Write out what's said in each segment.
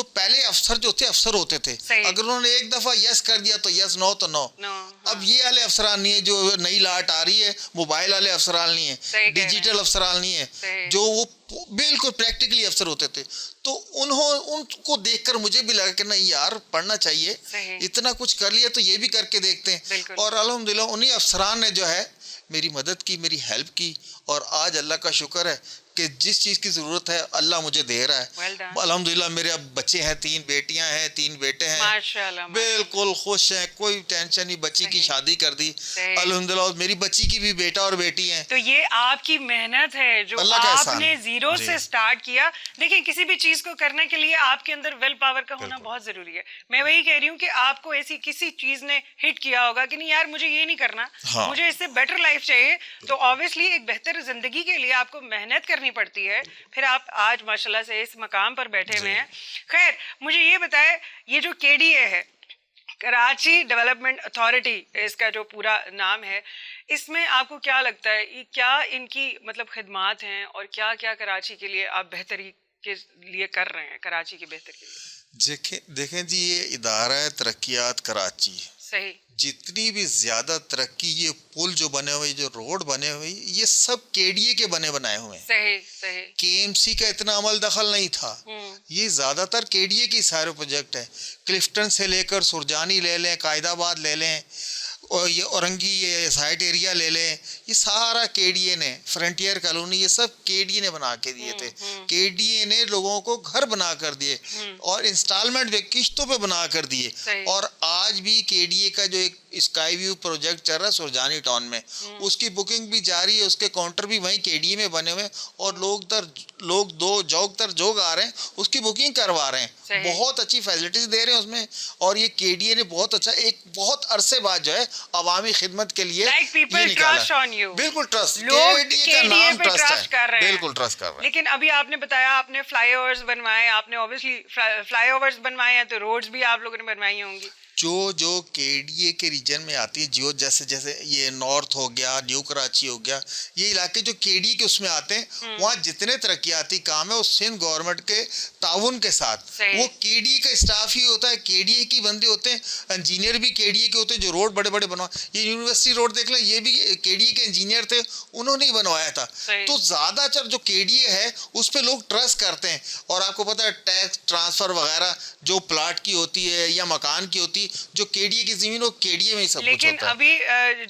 تو پہلے افسر جو تھے افسر ہوتے تھے, اگر انہوں نے ایک دفعہ یس کر دیا تو یس, نو تو نو. اب یہ والے افسران نہیں ہے جو نئی لاٹ آ رہی ہے, موبائل والے افسران نہیں ہیں, ڈیجیٹل افسران نہیں ہیں, جو وہ بالکل پریکٹیکلی افسر ہوتے تھے. تو ان کو دیکھ کر مجھے بھی لگا کہ نہیں یار پڑھنا چاہیے, اتنا کچھ کر لیا تو یہ بھی کر کے دیکھتے ہیں. اور الحمدللہ انہی افسران نے جو ہے میری مدد کی, میری ہیلپ کی, اور آج اللہ کا شکر ہے کہ جس چیز کی ضرورت ہے اللہ مجھے دے رہا ہے. الحمدللہ میرے اب بچے ہیں, 3 بیٹیاں ہیں, 3 بیٹے ہیں, بالکل خوش ہیں, کوئی ٹینشن نہیں. بچی کی شادی کر دی الحمدللہ, اور میری بچی کی بھی بیٹا اور بیٹی ہیں. تو یہ آپ کی محنت ہے جو آپ نے زیرو سے سٹارٹ کیا. دیکھیں کسی بھی چیز کو کرنے کے لیے آپ کے اندر ول پاور کا ہونا بہت ضروری ہے. میں وہی کہہ رہی ہوں کہ آپ کو ایسی کسی چیز نے ہٹ کیا ہوگا کہ نہیں یار مجھے یہ نہیں کرنا, مجھے اس سے بیٹر لائف چاہیے, تو آبویسلی ایک بہتر زندگی کے لیے آپ کو محنت کرنی پڑتی ہے. پھر آپ آج ماشاءاللہ سے اس مقام پر بیٹھے ہوئے ہیں. خیر مجھے یہ بتائے, یہ جو KDA ہے, کراچی ڈیولپمنٹ اتھارٹی اس کا جو پورا نام ہے, اس میں آپ کو کیا لگتا ہے کیا ان کی مطلب خدمات ہیں, اور کیا کیا کراچی کے لیے آپ بہتری کے لیے کر رہے ہیں, کراچی کی بہتری کے لیے؟ دیکھیں جی, یہ ادارہ ترقیات کراچی, صحیح, جتنی بھی زیادہ ترقی, یہ پل جو بنے ہوئے, جو روڈ بنے ہوئے, یہ سب KDA کے بنائے ہوئے ہیں. صحیح صحیح. KMC کا اتنا عمل دخل نہیں تھا, یہ زیادہ تر KDA کے سارے پروجیکٹ ہیں. کلفٹن سے لے کر سرجانی لے لیں, قائد آباد لے لیں, اور یہ اورنگی یہ سائٹ ایریا لے لیں, یہ سارا KDA نے, فرنٹیئر کالونی, یہ سب KDA نے بنا کے دیے تھے. KDA نے لوگوں کو گھر بنا کر دیے, اور انسٹالمنٹ پہ, قسطوں پہ بنا کر دیے. اور آج بھی KDA کا جو ایک اسکائی ویو پروجیکٹ چل رہا ہے سرجانی ٹاؤن میں, اس کی بکنگ بھی جاری ہے, اس کے کاؤنٹر بھی وہیں KDA میں بنے ہوئے ہیں, اور لوگ جوگ تر جوگ آ رہے ہیں, اس کی بکنگ کروا رہے ہیں. بہت اچھی فیسلٹیز دے رہے ہیں اس میں. اور یہ KDA نے بہت اچھا, ایک بہت عرصے بعد جو ہے عوامی خدمت کے لیے یہ نکالا. بالکل ٹرسٹ, KDA کا نام ٹرسٹ ہے, بالکل ٹرسٹ کر رہے ہیں. لیکن ابھی آپ نے بتایا آپ نے فلائی اوورز بنوائے, آپ نے اوبیسلی فلائی اوورز بنوائے ہیں, تو روڈز بھی آپ لوگوں نے بنوائی ہوں گی. جو KDA کے ریجن میں آتی ہے, جیسے یہ نارتھ ہو گیا, نیو کراچی ہو گیا, یہ علاقے جو KDA کے اس میں آتے ہیں, وہاں جتنے ترقیاتی کام ہے وہ سندھ گورنمنٹ کے تعاون کے ساتھ, وہ KDA کا اسٹاف ہی ہوتا ہے, KDA کی بندے ہوتے ہیں, انجینئر بھی KDA کے ہوتے ہیں جو روڈ بڑے بڑے بنوا. یہ یونیورسٹی روڈ دیکھ لیں, یہ بھی KDA کے انجینئر تھے, انہوں نے ہی بنوایا تھا. تو زیادہ تر جو KDA ہے اس پہ لوگ ٹرسٹ کرتے ہیں. اور آپ کو پتہ ہے ٹیکس ٹرانسفر وغیرہ جو پلاٹ کی ہوتی ہے یا مکان کی ہوتی ہے, جو KDA کی زمین, وہ KDA میں ہی سب کچھ ہوتا ہے. لیکن ابھی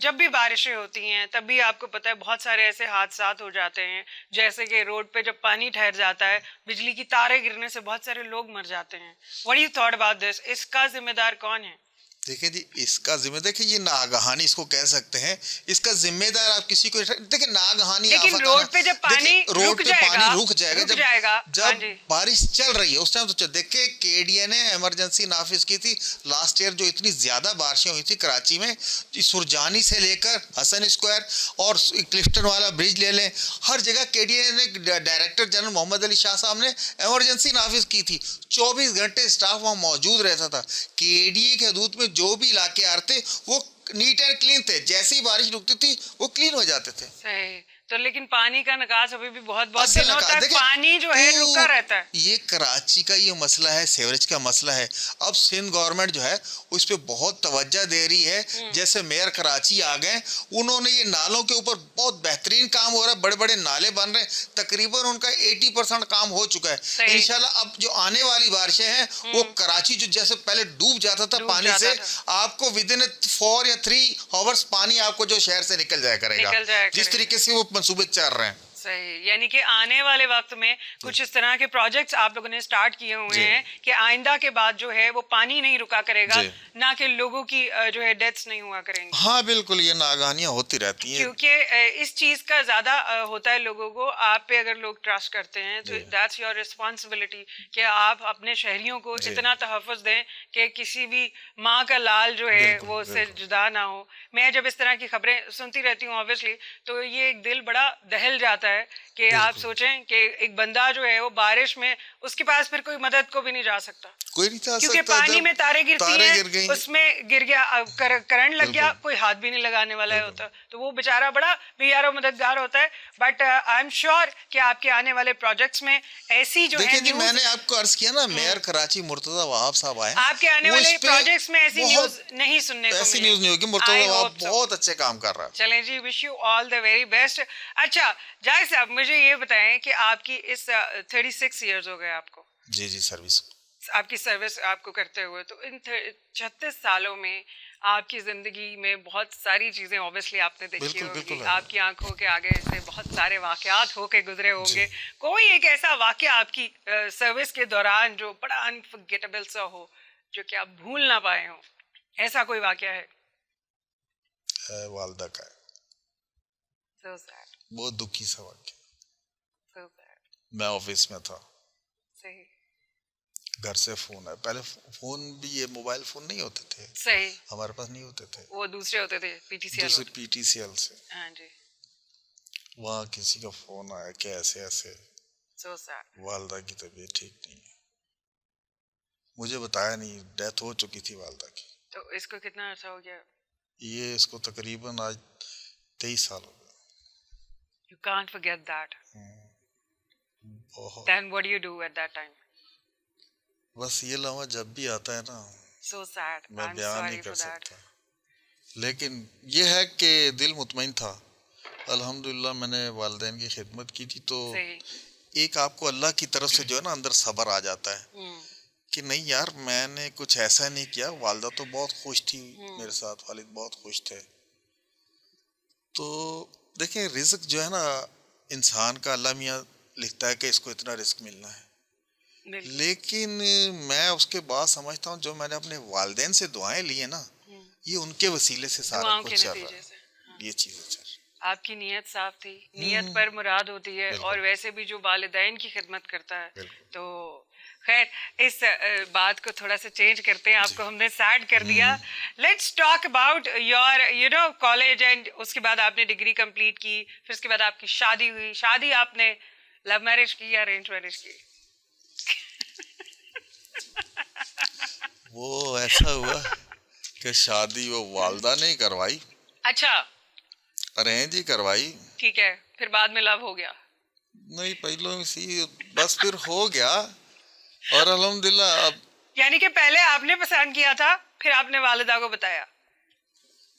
جب بھی بارشیں ہوتی ہیں تب بھی آپ کو پتہ ہے بہت سارے ایسے حادثات ہو جاتے ہیں, جیسے کہ روڈ پہ جب پانی ٹھہر جاتا ہے, بجلی کی تاریں گرنے سے بہت سارے لوگ مر جاتے ہیں. What do you thought about this? اس کا ذمہ دار کون ہے؟ دیکھیں جی, اس کا ذمہ, دیکھیں یہ ناگہانی اس کو کہہ سکتے ہیں, اس کا ذمہ دار آپ کسی کو, دیکھیں ناگہانی لیکن روڈ پہ جب پانی رک جائے گا جب بارش چل رہی ہے اس ٹائم تو دیکھیں KDA نے ایمرجنسی نافذ کی تھی لاسٹ ایئر, جو اتنی زیادہ بارشیں ہوئی تھی کراچی میں, سرجانی سے لے کر حسن اسکوائر اور کلفٹن والا برج لے لیں, ہر جگہ KDA نے, ڈائریکٹر جنرل محمد علی شاہ صاحب نے ایمرجنسی نافذ کی تھی. 24 گھنٹے اسٹاف وہاں موجود رہتا تھا. KDA کے حدود میں جو بھی علاقے آ رہے تھے وہ نیٹ اینڈ کلین تھے, جیسی بارش رکتی تھی وہ کلین ہو جاتے تھے. صحیح. تو لیکن پانی کا نکاس ابھی بھی بہت دنوں تک پانی جو ہے رکا رہتا ہے. یہ کراچی کا یہ مسئلہ ہے, سیوریج کا مسئلہ ہے. اب سندھ گورنمنٹ جو ہے اس پہ بہت توجہ دے رہی ہے. جیسے میئر کراچی آ گئے, انہوں نے یہ نالوں کے اوپر بہت بہترین کام ہو رہا ہے, بڑے بڑے نالے بن رہے ہیں, تقریباً ان کا 80% کام ہو چکا ہے. انشاءاللہ اب جو آنے والی بارشیں ہیں وہ کراچی جو جیسے پہلے ڈوب جاتا تھا پانی سے, آپ کو ودن 4 یا 3 آورس پانی آپ کو جو شہر سے نکل جایا کرے گا, جس طریقے سے وہ منصوبے چل رہے ہیں. صحیح. یعنی کہ آنے والے وقت میں کچھ اس طرح کے پروجیکٹس آپ لوگوں نے سٹارٹ کیے ہوئے ہیں کہ آئندہ کے بعد جو ہے وہ پانی نہیں رکا کرے گا, نہ کہ لوگوں کی جو ہے ڈیتھس نہیں ہوا کریں گی. ہاں بالکل, یہ ناگہانیاں ہوتی رہتی ہیں, کیونکہ اس چیز کا زیادہ ہوتا ہے لوگوں کو. آپ پہ اگر لوگ ٹرسٹ کرتے ہیں تو دیٹس یور ریسپانسبلٹی کہ آپ اپنے شہریوں کو اتنا تحفظ دیں کہ کسی بھی ماں کا لال جو ہے وہ اس سے جدا نہ ہو. میں جب اس طرح کی خبریں سنتی رہتی ہوں آبویسلی, تو یہ ایک دل بڑا دہل جاتا ہے ہے کہ آپ سوچیں کہ ایک بندہ جو ہے وہ بارش میں اس کے پاس پھر کوئی مدد کو بھی نہیں جا سکتا, کوئی نہیں جا کیونکہ سکتا. پانی میں تارے گرتی ہیں, اس میں گر گیا, کرنٹ لگ گیا, کوئی ہاتھ بھی نہیں لگانے والا ہوتا, تو وہ بیچارہ بڑا بے یار و مددگار ہوتا ہے. بٹ آئی ایم شیور کہ آپ کے آنے والے پروجیکٹس میں ایسی جو دیکھیں ہے جی, میں نے آپ کو عرض کیا نا, میئر کراچی مرتضی وہاب صاحب آئے, آپ کے آنے والے پروجیکٹس میں ایسی نیوز نہیں سننے کو ایسی نیوز نہیں ہوگی. مرتضی وہاب بہت اچھے کام کر رہا ہے. چلیں جی, wish you all the very best. اچھا جائے صاحب, مجھے یہ بتائیں کہ آپ کی اس 36 ایئرز ہو گئے آپ کو, جی جی, سروس, آپ کی سروس آپ کو کرتے ہوئے, تو ان 36 سالوں میں آپ کی زندگی میں بہت ساری چیزیں اوبیسلی آپ نے دیکھی ہوگی, آپ کی آنکھوں کے آگے سے بہت سارے واقعات ہو کے گزرے ہوں گے. کوئی ایک ایسا واقعہ آپ کی سروس کے دوران جو بڑا انفرگیٹیبل سا ہو, جو کہ آپ بھول نہ پائے ہوں, ایسا کوئی واقعہ ہے؟ والدہ کا ہے, So sad. بہت دکھی سا واقعہ. So sad. میں آفس میں تھا, صحیح, گھر سے فون آیا. پہلے فون بھی یہ موبائل فون نہیں ہوتے تھے, صحیح, ہمارے پاس نہیں ہوتے تھے, وہ دوسرے ہوتے تھے, پی ٹی سی ایل. دوسرے پی ٹی سی ایل سے. ہاں جی. وہاں کسی کا فون آیا کہ ایسے ایسے So sad. والدہ کی طبیعت ٹھیک نہیں ہے. مجھے بتایا نہیں, ڈیتھ ہو چکی تھی والدہ کی. تو اس کو کتنا عرصہ ہو گیا؟ یہ اس کو تقریباً آج 23 سال ہو گئے. You can't forget that. بہت. Then what do you do at that time? بس یہ لمحہ جب بھی آتا ہے نا, So sad. میں I'm بیان sorry نہیں کر for that. سکتا. لیکن یہ ہے کہ دل مطمئن تھا. الحمدللہ میں نے والدین کی خدمت کی تھی, تو صحیح. ایک آپ کو اللہ کی طرف سے جو ہے نا اندر صبر آ جاتا ہے کہ نہیں یار, میں نے کچھ ایسا نہیں کیا. والدہ تو بہت خوش تھی میرے ساتھ, والد بہت خوش تھے. تو دیکھیں, رزق جو ہے نا انسان کا, اللہ میاں لکھتا ہے کہ اس کو اتنا رزق ملنا ہے, لیکن میں اس کے بعد سمجھتا ہوں جو میں نے اپنے والدین سے دعائیں لی ہیں نا, یہ ان کے وسیلے سے سارا کچھ چل رہا ہے. یہ چیزیں چل رہی. آپ کی نیت صاف تھی, نیت پر مراد ہوتی ہے, اور ویسے بھی جو والدین کی خدمت کرتا ہے. تو خیر, اس بات کو تھوڑا سا چینج کرتے ہیں, آپ کو ہم نے سیڈ کر دیا. Let's talk about your college, and اس کے بعد آپ نے ڈگری کمپلیٹ کی, پھر اس کے بعد آپ کی شادی ہوئی. شادی آپ نے لو میرج کی یا ارینج میرج کی؟ وہ ایسا ہوا کہ شادی وہ والدہ نے کروائی. اچھا, ارینج ہی کروائی. ٹھیک ہے, پھر بعد میں لو ہو گیا؟ نہیں, پہلو سی بس پھر ہو گیا, اور الحمدللہ. اب یعنی کہ پہلے آپ نے پسند کیا تھا, پھر آپ نے والدہ کو بتایا.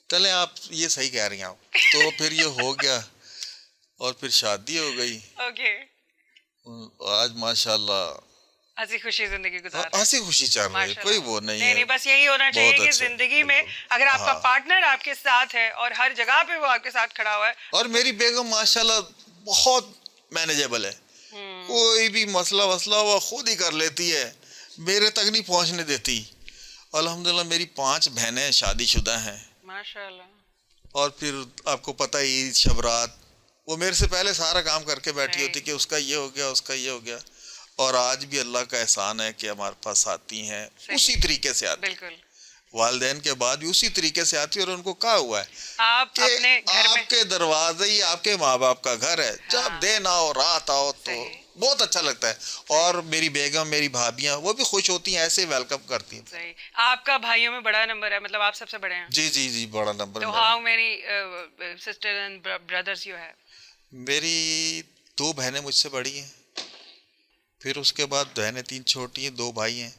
چلیں, آپ یہ صحیح کہہ رہی ہیں آپ. تو پھر یہ ہو گیا, اور پھر شادی ہو گئی. اوکے. آج ماشاءاللہ ہنسی خوشی زندگی گزار, ہنسی خوشی چل رہی ہے, کوئی وہ نہیں ہے. نہیں, بس یہی ہونا چاہیے کہ زندگی میں اگر آپ کا پارٹنر آپ کے ساتھ ہے اور ہر جگہ پہ وہ آپ کے ساتھ کھڑا ہوا ہے. اور میری بیگم ماشاءاللہ بہت مینیجیبل ہے, کوئی بھی مسئلہ ہوا خود ہی کر لیتی ہے, میرے تک نہیں پہنچنے دیتی. الحمدللہ میری 5 بہنیں شادی شدہ ہیں ماشاءاللہ. اور پھر آپ کو پتہ ہی, عید شب رات وہ میرے سے پہلے سارا کام کر کے بیٹھی ہوتی کہ اس کا یہ ہو گیا, اس کا یہ ہو گیا. اور آج بھی اللہ کا احسان ہے کہ ہمارے پاس آتی ہیں, اسی طریقے سے آتی. بالکل. والدین کے بعد بھی اسی طریقے سے آتی ہے, اور ان کو کہا ہوا ہے آپ اپنے گھر میں, آپ کے دروازے ہی آپ کے ماں باپ کا گھر ہے, جب دن آؤ رات آؤ تو بہت اچھا لگتا ہے. اور میری بیگم, میری بھابیاں, وہ بھی خوش ہوتی ہیں, ایسے ویلکم کرتی ہیں. صحیح. آپ کا بھائیوں میں بڑا نمبر ہے, مطلب آپ سب سے بڑے ہیں؟ جی جی جی, بڑا نمبر. تو how many sister and brothers you have? میری 2 بہنیں مجھ سے بڑی ہیں, پھر اس کے بعد بہنیں 3 چھوٹی ہیں, 2 بھائی ہیں.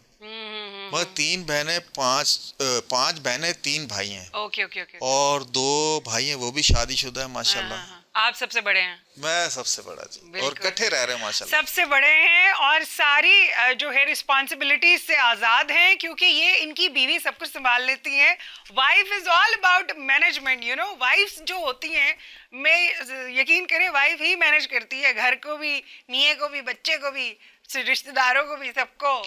مگر 3 بہنیں 5 بہنیں 3 بھائی ہیں. Okay okay okay. اور 2 بھائی ہیں, وہ بھی شادی شدہ ہیں ماشاءاللہ. آپ سب سے بڑے ہیں؟ میں سب سے بڑا جی, اور کٹھے رہ رہے ہیں ماشاءاللہ. سب سے بڑے ہیں, اور ساری جو ہے رسپانسبلٹیز سے آزاد ہیں, کیونکہ یہ ان کی بیوی سب کچھ سنبھال لیتی ہیں. Wife is all about management, you know. Wives جو ہوتی ہیں, میں یقین کریں وائف ہی مینج کرتی ہے گھر کو بھی, میاں کو بھی, بچے کو بھی, رشتہ داروں کو بھی, سب کو.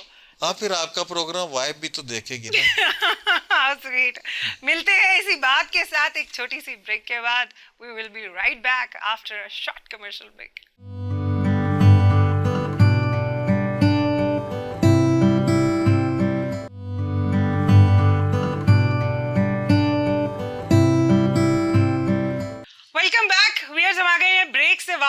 پھر آپ کا پروگرام وائف بھی تو دیکھے گی نا. سویٹ. ملتے ہیں اسی بات کے ساتھ ایک چھوٹی سی بریک کے بعد. We will be right back after a short commercial break. Welcome back. Viewers, ہم آ گئے ہیں بریک سے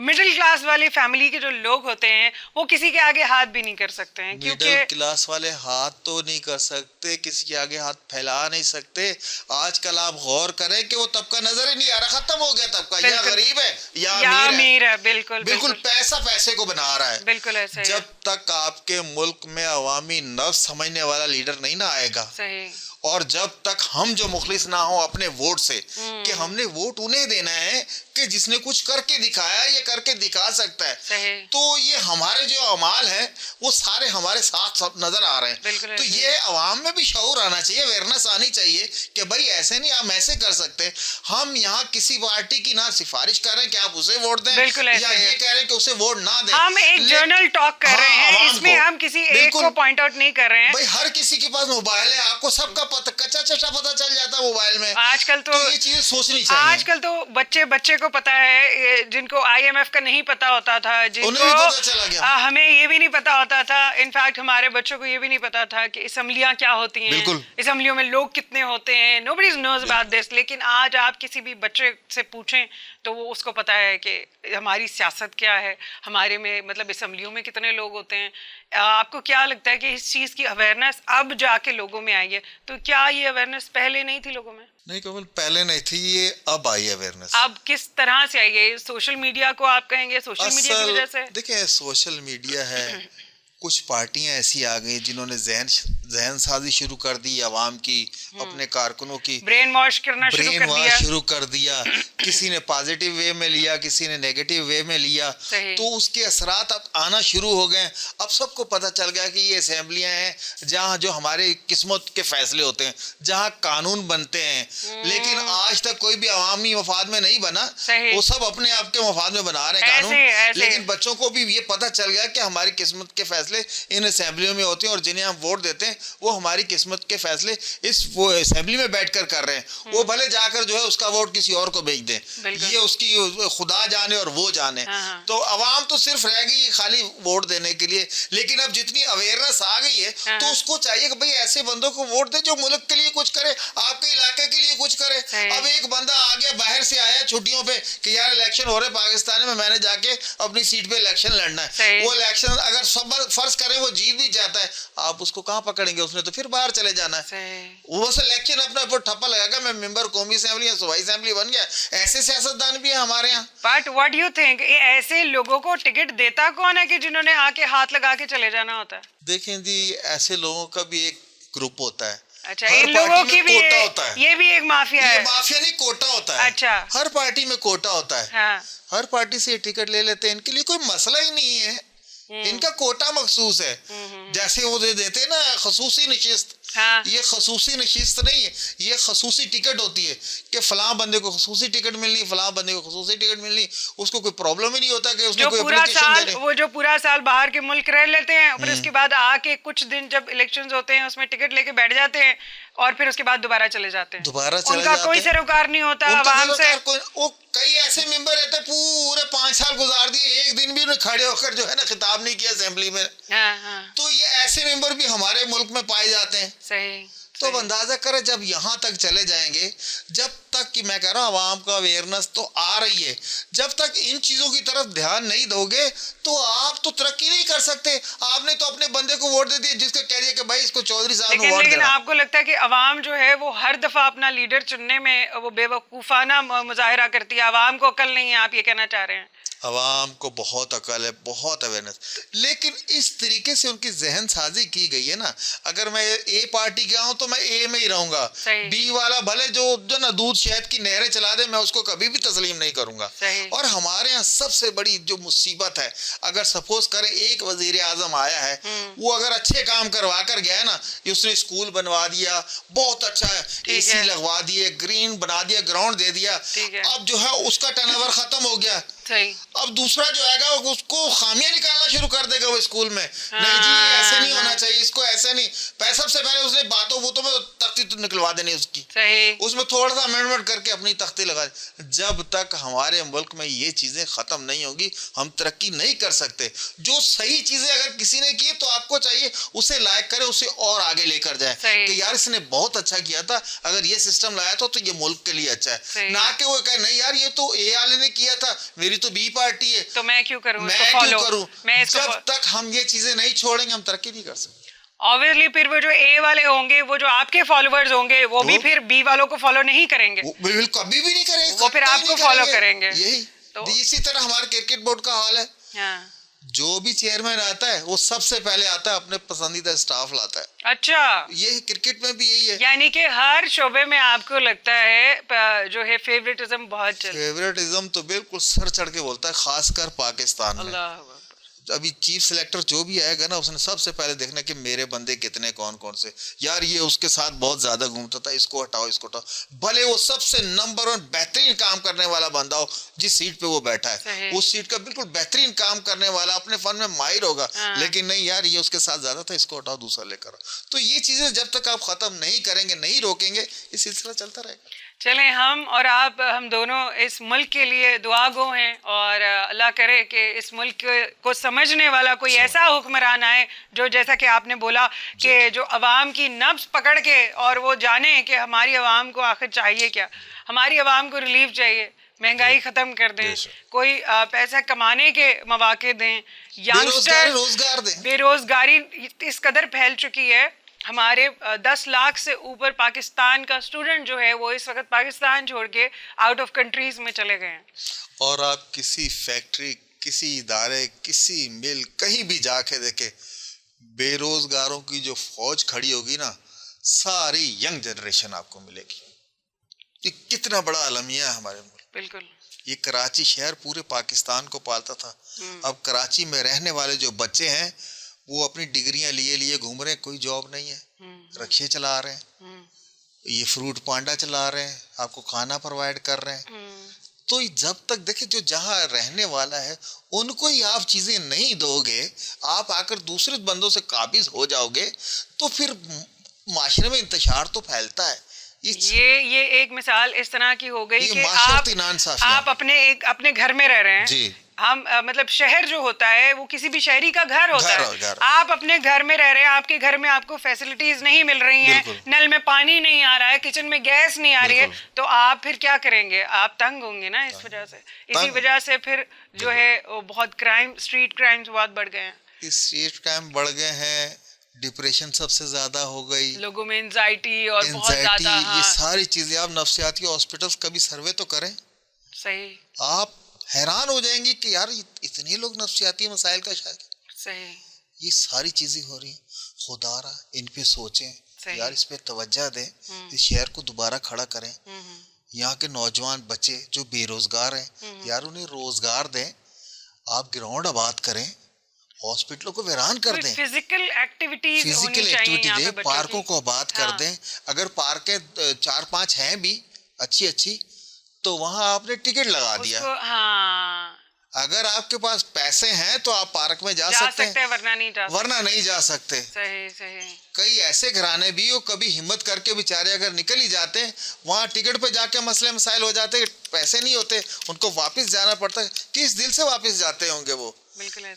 مڈل کلاس والی فیملی کے جو لوگ ہوتے ہیں وہ کسی کے آگے ہاتھ بھی نہیں کر سکتے ہیں, مڈل کیونکہ کلاس والے ہاتھ تو نہیں کر سکتے, کسی کے آگے ہاتھ پھیلا نہیں سکتے. آج کل آپ غور کریں کہ وہ طبقہ نظر ہی نہیں آ رہا, ختم ہو گیا طبقہ, یا غریب ہے یا امیر ہے. بالکل بالکل پیسہ پیسے کو بنا رہا ہے. بالکل ایسا ہی ہے. جب تک آپ کے ملک میں عوامی نفس سمجھنے والا لیڈر نہیں نہ آئے گا, صحیح, اور جب تک ہم جو مخلص نہ ہوں اپنے ووٹ سے, کہ ہم نے ووٹ انہیں دینا ہے کہ جس نے کچھ کر کے دکھایا, یہ کر کے دکھا سکتا ہے, صحیح, تو یہ ہمارے جو اعمال ہیں وہ سارے ہمارے ساتھ سب نظر آ رہے ہیں. تو یہ عوام میں بھی شعور آنا چاہیے, اویئرنیس آنی چاہیے کہ بھائی ایسے نہیں, ہم ایسے کر سکتے. ہم یہاں کسی پارٹی کی نہ سفارش کر رہے ہیں کہ آپ اسے ووٹ دیں, یا یہ کہہ رہے ہیں کہ اسے ووٹ نہ دیں. ہم ایک جرنل ٹاک کر رہے ہیں, اس میں ہم کسی ایک کو پوائنٹ آؤٹ نہیں کر رہے ہیں. بھائی ہر کسی کے پاس موبائل ہے, آپ کو سب کا کچا چچا پتہ چل جاتا ہے موبائل میں. آج کل تو یہ چیزیں سوچنی چاہیے. آج کل تو بچے کو پتا ہے, جن کو IMF کا نہیں پتا ہوتا تھا, جن کو ہمیں یہ بھی نہیں پتا ہوتا تھا. انفیکٹ ہمارے بچوں کو یہ بھی نہیں پتا تھا کہ اسمبلیاں کیا ہوتی ہیں, اسمبلیوں میں لوگ کتنے ہوتے ہیں. Nobody knows about this. لیکن آج آپ کسی بھی بچے سے پوچھیں تو وہ اس کو پتا ہے کہ ہماری سیاست کیا ہے, ہمارے میں مطلب اسمبلیوں میں کتنے لوگ ہوتے ہیں. آپ کو کیا لگتا ہے کہ اس چیز کی اویئرنیس اب جا کے لوگوں میں آئی ہے؟ تو کیا یہ اویئرنیس پہلے نہیں تھی لوگوں میں؟ نہیں کمل, پہلے نہیں تھی, یہ اب آئی اویئرنیس. اب کس طرح سے آئی ہے؟ سوشل میڈیا کو آپ کہیں گے سوشل میڈیا کی وجہ سے؟ دیکھیں سوشل میڈیا ہے, کچھ پارٹیاں ایسی آ گئی جنہوں نے ذہن سازی شروع کر دی عوام کی, اپنے کارکنوں کی برین واش کرنا شروع کر دیا. کسی نے پازیٹیو وے میں لیا, کسی نے نیگیٹو وے میں لیا, تو اس کے اثرات اب آنا شروع ہو گئے. اب سب کو پتہ چل گیا کہ یہ اسمبلیاں ہیں جہاں جو ہماری قسمت کے فیصلے ہوتے ہیں, جہاں قانون بنتے ہیں. لیکن آج تک کوئی بھی عوامی مفاد میں نہیں بنا, وہ سب اپنے آپ کے مفاد میں بنا رہے ہیں قانون. لیکن بچوں کو بھی یہ پتہ چل گیا کہ ہماری قسمت کے فیصلے ان اسمبلیوں میں ہوتے ہیں, اور جنہیں ہم ووٹ دیتے ہیں وہ ہماری قسمت کے فیصلے اس اسمبلی میں بیٹھ کر رہے ہیں. وہ بھلے جا کر جو ہے اس کا ووٹ کسی اور کو بھیج دیں, یہ اس کی خدا جانے اور وہ جانے. تو عوام تو صرف رہ گئی خالی ووٹ دینے کے لیے. لیکن اب جتنی اویئرنیس آ گئی ہے تو اس کو چاہیے کہ بھئی ایسے بندوں کو ووٹ دے جو ملک کے لیے کچھ کرے, آپ کے علاقے کے لیے کچھ کرے. اب ایک بندہ آ گیا باہر سے آیا چھٹیوں پہ کہ یار الیکشن ہو رہے پاکستان میں نے جا کے اپنی سیٹ پہ الیکشن لڑنا ہے. وہ الیکشن اگر سب فرض کرے وہ جیت بھی جاتا ہے, آپ اس کو کہاں پکڑیں گے؟ اس نے تو پھر باہر چلے جانا ہے. وہ بس الیکشن اپنے اوپر ٹھپا لگا گا, میں ممبر قومی اسمبلی یا صوبائی اسمبلی بن گیا. ایسے سیاستدان بھی ہیں ہمارے یہاں. But what do you think, ایسے لوگوں کو ٹکٹ دیتا کون ہے کہ جنہوں نے آ کے ہاتھ لگا کے چلے جانا ہوتا ہے؟ دیکھیں جی, ایسے لوگوں کا بھی ایک گروپ ہوتا ہے. اچھا, ان لوگوں کی بھی یہ بھی ایک مافیا ہے. مافیا نہیں, کوٹا ہوتا ہے. اچھا, ہر پارٹی میں کوٹا ہوتا ہے. ہر پارٹی سے ٹکٹ لے لیتے ہیں, ان کے لیے کوئی مسئلہ ہی نہیں ہے. ان کا کوٹا مخصوص ہے. جیسے وہ دیتے ہیں نا خصوصی نشست, یہ خصوصی نشست نہیں ہے, یہ خصوصی ٹکٹ ہوتی ہے کہ فلاں بندے کو خصوصی ٹکٹ ملنی, فلاں بندے کو خصوصی ٹکٹ ملنی. اس کو کوئی پرابلم ہی نہیں ہوتا کہ اس نے کوئی اپلیکیشن دینی. وہ جو پورا سال باہر کے ملک رہ لیتے ہیں, پھر اس کے بعد آ کے کچھ دن جب الیکشنز ہوتے ہیں اس میں ٹکٹ لے کے بیٹھ جاتے ہیں, اور پھر اس کے بعد دوبارہ چلے جاتے ہیں. ان کا کوئی سروکار نہیں ہوتا عوام سے. کئی ایسے ممبر رہتے پورے 5 سال گزار دیے, ایک دن بھی انہیں کھڑے ہو کر جو ہے نا خطاب نہیں کیا اسمبلی میں. تو یہ ایسے ممبر بھی ہمارے ملک میں پائے جاتے ہیں. صحیح. تو اب اندازہ کریں جب یہاں تک چلے جائیں گے, جب تک کہ میں کہہ رہا ہوں عوام کا اویئرنیس تو آ رہی ہے, جب تک ان چیزوں کی طرف دھیان نہیں دو گے تو آپ تو ترقی نہیں کر سکتے. آپ نے تو اپنے بندے کو ووٹ دے دیا جس کو کہہ دیا کہ بھائی اس کو چودھری صاحب میں ووٹ دینا. لیکن آپ کو لگتا ہے کہ عوام جو ہے وہ ہر دفعہ اپنا لیڈر چننے میں وہ بے وقوفانہ مظاہرہ کرتی ہے؟ عوام کو عقل نہیں ہے, آپ یہ کہنا چاہ رہے ہیں؟ عوام کو بہت عقل ہے, بہت اویئرنیس, لیکن اس طریقے سے ان کی ذہن سازی کی گئی ہے نا, اگر میں اے پارٹی گیا ہوں تو میں اے میں ہی رہوں گا. بی والا بھلے جو نا دودھ شہد کی نہریں چلا دے, میں اس کو کبھی بھی تسلیم نہیں کروں گا. اور ہمارے یہاں سب سے بڑی جو مصیبت ہے, اگر سپوز کریں ایک وزیر اعظم آیا ہے, وہ اگر اچھے کام کروا کر گیا نا, اس نے اسکول بنوا دیا, بہت اچھا اے سی لگوا دیے, گرین بنا دیا, گراؤنڈ دے دیا, اب جو ہے اس کا ٹرن اوور ختم ہو گیا, صحیح. اب دوسرا جو آئے گا اس کو خامیاں نکالنا شروع کر دے گا وہ اسکول میں, نہیں جی ایسے نہیں ہونا چاہیے, اس کو ایسے نہیں. سب سے پہلے اس نے باتوں میں تختی نکلوا دینی اس کی, اس میں تھوڑا سا امینڈمنٹ کر کے اپنی تختی لگا دی. جب تک ہمارے ملک میں یہ چیزیں ختم نہیں ہوگی ہم ترقی نہیں کر سکتے. جو صحیح چیزیں اگر کسی نے کی تو آپ کو چاہیے اسے لائک کرے, اسے اور آگے لے کر جائے کہ یار اس نے بہت اچھا کیا تھا, اگر یہ سسٹم لایا تھا تو یہ ملک کے لیے اچھا ہے. نہ کہ وہ کہے نہیں یار یہ تو اے والے نے کیا تھا, میری تو بی پارٹی ہے تو میں کیوں کروں. جب تک ہم یہ چیزیں نہیں چھوڑیں گے ہم ترقی نہیں کر سکتے. obviously پھر وہ جو اے والے ہوں گے, وہ جو آپ کے فالوورز ہوں گے, وہ بھی پھر بی والوں کو فالو نہیں کریں گے, بالکل کبھی بھی نہیں کریں گے, وہ پھر آپ کو فالو کریں گے. یہی اسی طرح ہمارے کرکٹ بورڈ کا حال ہے. جو بھی چیئرمین آتا ہے وہ سب سے پہلے آتا ہے اپنے پسندیدہ اسٹاف لاتا ہے. اچھا, یہ کرکٹ میں بھی یہی ہے, یعنی کہ ہر شعبے میں آپ کو لگتا ہے جو ہے فیوریٹزم بہت چل. فیوریٹزم تو بالکل سر چڑھ کے بولتا ہے, خاص کر پاکستان میں. اللہ, ابھی چیف سلیکٹر جو بھی آئے گا نا اس نے سب سے پہلے دیکھنا کہ میرے بندے کتنے کون کون سے. یار یہ اس کے ساتھ بہت زیادہ گھومتا تھا, اس کو ہٹاؤ اس کو ہٹاؤ, بھلے وہ سب سے نمبر 1 بہترین کام کرنے والا بندہ ہو جس سیٹ پہ وہ بیٹھا ہے, اس سیٹ کا بالکل بہترین کام کرنے والا اپنے فن میں ماہر ہوگا, لیکن نہیں یار یہ اس کے ساتھ زیادہ تھا, اس کو ہٹاؤ دوسرا لے کر. تو یہ چیزیں جب تک آپ ختم نہیں کریں گے, نہیں روکیں گے, یہ سلسلہ چلتا رہے گا. چلیں ہم اور آپ ہم دونوں اس ملک کے لیے دعا گو ہیں, اور اللہ کرے کہ اس ملک کو سمجھنے والا کوئی ایسا حکمران آئے جو جیسا کہ آپ نے بولا کہ جو عوام کی نبض پکڑ کے اور وہ جانے کہ ہماری عوام کو آخر چاہیے کیا. ہماری عوام کو ریلیف چاہیے, مہنگائی ختم کر دیں, کوئی پیسہ کمانے کے مواقع دیں, یانگسٹر بے روزگاری اس قدر پھیل چکی ہے. ہمارے 10 لاکھ سے اوپر پاکستان کا اسٹوڈنٹ جو ہے وہ اس وقت پاکستان چھوڑ کے آؤٹ آف کنٹریز میں چلے گئے ہیں. اور آپ کسی فیکٹری, کسی ادارے, کسی مل کہیں بھی جا کے دیکھیں, بے روزگاروں کی جو فوج کھڑی ہوگی نا, ساری ینگ جنریشن آپ کو ملے گی. یہ کتنا بڑا المیہ ہے ہمارے ملک. بالکل. یہ کراچی شہر پورے پاکستان کو پالتا تھا. اب کراچی میں رہنے والے جو بچے ہیں وہ اپنی ڈگریاں لیے گھوم رہے ہیں, کوئی جاب نہیں ہے, رکشے چلا رہے ہیں, یہ فروٹ پانڈا چلا رہے ہیں, آپ کو کھانا پرووائڈ کر رہے ہیں. تو جب تک دیکھیں جو جہاں رہنے والا ہے ان کو ہی آپ چیزیں نہیں دو گے, آپ آ کر دوسرے بندوں سے قابض ہو جاؤ گے, تو پھر معاشرے میں انتشار تو پھیلتا ہے. یہ ایک مثال اس طرح کی ہو گئی کہ آپ اپنے گھر میں رہ رہے ہیں. جی. ہم مطلب شہر جو ہوتا ہے وہ کسی بھی شہری کا گھر ہوتا ہے. آپ اپنے گھر میں رہ رہے ہیں, آپ کے گھر میں آپ کو فیسلٹیز نہیں مل رہی ہیں, نل میں پانی نہیں آ رہا ہے, کچن میں گیس نہیں آ رہی ہے, تو آپ پھر کیا کریں گے؟ آپ تنگ ہوں گے نا اس وجہ سے. اسی وجہ سے پھر جو ہے وہ بہت کرائم, اسٹریٹ کرائمز بہت بڑھ گئے ہیں. اسٹریٹ کرائم بڑھ گئے ہیں, ڈپریشن سب سے زیادہ ہو گئی, لوگوں میں انزائٹی اور بہت زیادہ. یہ ساری چیزیں. آپ نفسیاتی ہاسپٹلس کا بھی سروے تو کریں. صحیح. آپ حیران ہو جائیں گے کہ یار اتنے لوگ نفسیاتی مسائل کا شاید. صحیح. یہ ساری چیزیں ہو رہی ہیں. خدا را ان پہ سوچیں یار, اس پہ توجہ دیں, اس شہر کو دوبارہ کھڑا کریں. یہاں کے نوجوان بچے جو بے روزگار ہیں یار انہیں روزگار دیں. آپ گراؤنڈ آباد کریں, ہاسپٹلوں کو ویران کر دیں, فزیکل ایکٹیویٹی دیں, پارکوں کو آباد کر دیں. اگر پارکیں 4-5 ہیں بھی اچھی تو وہاں آپ نے ٹکٹ لگا دیا. اگر آپ کے پاس پیسے ہیں تو آپ پارک میں جا سکتے ہیں, ورنہ نہیں جا سکتے. کئی ایسے گھرانے بھی ہو کبھی ہمت کر کے بیچارے اگر نکل ہی جاتے ہیں, وہاں ٹکٹ پہ جا کے مسئلے مسائل ہو جاتے ہیں, پیسے نہیں ہوتے, ان کو واپس جانا پڑتا ہے. کس دل سے واپس جاتے ہوں گے وہ؟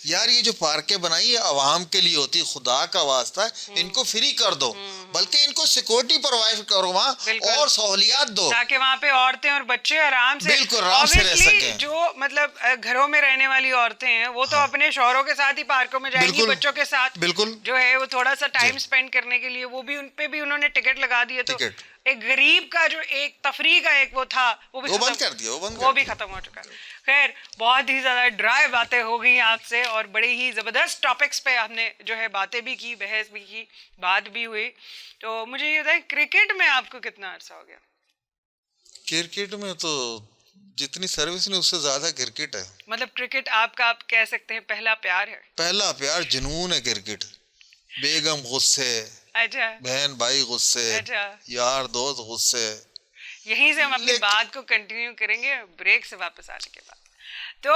یار یہ جو پارکیں بنائی ہے عوام کے لیے ہوتی, خدا کا واسطہ ان کو فری کر دو, بلکہ ان کو سیکورٹی پرووائڈ کرو وہاں, اور سہولیات دو, تاکہ وہاں پہ عورتیں اور بچے آرام سے رہ سکیں. جو مطلب گھروں میں رہنے والی عورتیں ہیں وہ تو اپنے شوہروں کے ساتھ ہی پارکوں میں جائیں گی, بچوں کے ساتھ جو ہے وہ تھوڑا سا ٹائم اسپینڈ کرنے کے لیے, وہ بھی ان پہ بھی انہوں نے ٹکٹ لگا دیے. تو ایک غریب کا جو ایک تفریح کا ایک وہ تھا وہ بھی بند کر دیا, وہ بھی ختم ہو چکا ہے. خیر, بہت ہی زیادہ ڈرائی باتیں ہو گئی آپ سے, اور بڑے ہی زبردست ٹاپکس پہ ہم نے جو ہے باتیں بھی کی, بحث بھی کی, بات بھی ہوئی. تو مجھے یہ بتائیں کرکٹ میں آپ کو کتنا عرصہ ہو گیا؟ کرکٹ میں تو جتنی سروس نہیں اس سے زیادہ کرکٹ ہے. مطلب کرکٹ آپ کا آپ کہہ سکتے ہیں پہلا پیار ہے. پہلا پیار, جنون ہے کرکٹ. بیگم غصے, اچھا, بہن بھائی غصے, یار دوست غصے. یہیں سے ہم اپنی بات کو کنٹینیو کریں گے بریک سے واپس آنے کے بعد. تو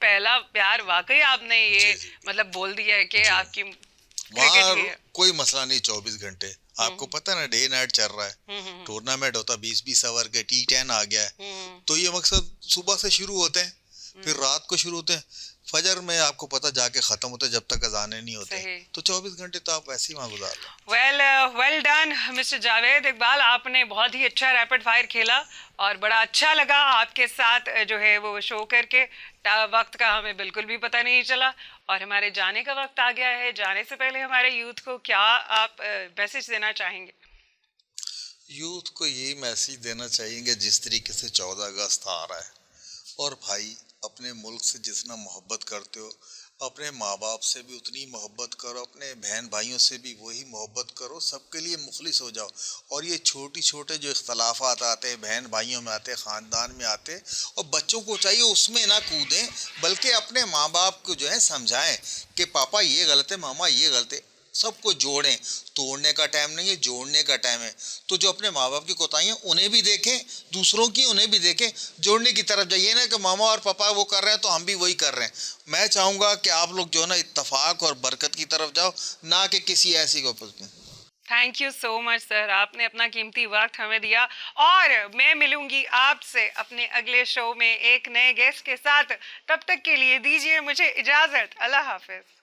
پہلا پیار واقعی آپ نے یہ مطلب بول دیا ہے کہ آپ کی وہاں کوئی مسئلہ نہیں 24 گھنٹے. آپ کو پتہ نا ڈے نائٹ چل رہا ہے, ٹورنامنٹ ہوتا 20 اوور کے, T10 آ گیا ہے, تو یہ مقصد صبح سے شروع ہوتے ہیں, پھر رات کو شروع ہوتے ہیں, فجر میں آپ کو پتہ جا کے ختم ہوتے جب تک اذانیں نہیں ہوتے, تو 24 گھنٹے تو آپ ایسے ہی وہاں گزار لیں. Well done mister Javed Iqbal, آپ نے بہت ہی اچھا ریپڈ فائر کھیلا اور بڑا اچھا لگا آپ کے ساتھ جو ہے وہ شو کر کے. وقت کا ہمیں بالکل بھی پتہ نہیں چلا اور ہمارے جانے کا وقت آ گیا ہے. جانے سے پہلے ہمارے یوتھ کو کیا آپ میسج دینا چاہیں گے؟ یوتھ کو یہی میسیج دینا چاہیے کہ جس طریقے سے 14 اگست آ رہا ہے, اور بھائی اپنے ملک سے جتنا محبت کرتے ہو, اپنے ماں باپ سے بھی اتنی محبت کرو, اپنے بہن بھائیوں سے بھی وہی محبت کرو, سب کے لیے مخلص ہو جاؤ. اور یہ چھوٹے جو اختلافات آتے ہیں, بہن بھائیوں میں آتے, خاندان میں آتے, اور بچوں کو چاہیے اس میں نہ کودیں, بلکہ اپنے ماں باپ کو جو ہے سمجھائیں کہ پاپا یہ غلط ہے, ماما یہ غلط ہے. سب کو جوڑیں, توڑنے کا ٹائم نہیں ہے, جوڑنے کا ٹائم ہے. تو جو اپنے ماں باپ کی کوتاہیاں انہیں بھی دیکھیں, دوسروں کی انہیں بھی دیکھیں, جوڑنے کی طرف جائیے نا کہ ماما اور پاپا وہ کر رہے ہیں تو ہم بھی وہی کر رہے ہیں. میں چاہوں گا کہ آپ لوگ جو ہے نا اتفاق اور برکت کی طرف جاؤ, نہ کہ کسی ایسی کو پسند. تھینک یو سو مچ سر, آپ نے اپنا قیمتی وقت ہمیں دیا, اور میں ملوں گی آپ سے اپنے اگلے شو میں ایک نئے گیسٹ کے ساتھ. تب تک کے لیے دیجیے مجھے اجازت. اللہ حافظ.